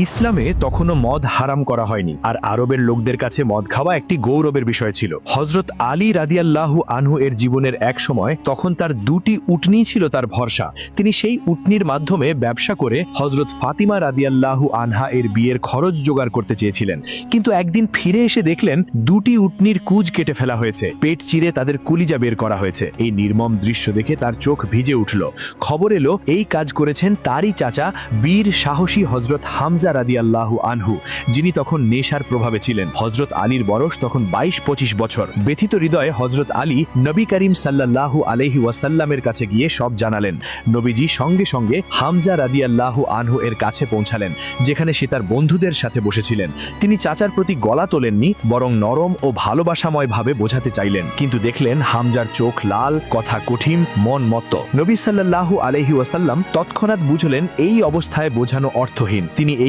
ইসলামে তখনও মদ হারাম করা হয়নি, আর আরবের লোকদের কাছে মদ খাওয়া একটি গৌরবের বিষয় ছিল। হযরত আলী রাদিয়াল্লাহু আনহু এর জীবনের এক সময় তখন তার দুটি উটনি ছিল তার ভরসা। তিনি সেই উটনির মাধ্যমে ব্যবসা করে হযরত ফাতিমা রাদিয়াল্লাহু আনহা এর বিয়ের খরচ জোগাড় করতে চেয়েছিলেন। কিন্তু একদিন ফিরে এসে দেখলেন দুটি উটনির কুঁজ কেটে ফেলা হয়েছে, পেট চিরে তাদের কলিজা বের করা হয়েছে। এই নির্মম দৃশ্য দেখে তার চোখ ভিজে উঠল। খবর এলো এই কাজ করেছেন তারই চাচা বীর সাহসী হযরত হামজা রাদিয়াল্লাহু আনহু, যিনি তখন নেশার প্রভাবে ছিলেন। হযরত আলীর বয়স তখন 22-25 বছর। ব্যথিত হৃদয়ে হযরত আলী নবী করিম সাল্লাল্লাহু আলাইহি ওয়াসাল্লামের কাছে গিয়ে সব জানালেন। নবীজি সঙ্গে সঙ্গে হামজা রাদিয়াল্লাহু আনহু এর কাছে পৌঁছালেন, যেখানে সে তার বন্ধুদের সাথে বসেছিলেন। তিনি চাচার প্রতি গলা তোলেননি, বরং নরম ও ভালোবাসাময় ভাবে বোঝাতে চাইলেন। কিন্তু দেখলেন হামজার চোখ লাল, কথা কঠিন, মন মত্ত। নবী সাল্লাল্লাহু আলাইহি ওয়াসাল্লাম তৎক্ষণাৎ বুঝলেন এই অবস্থায় বোঝানো অর্থহীন। তিনি এই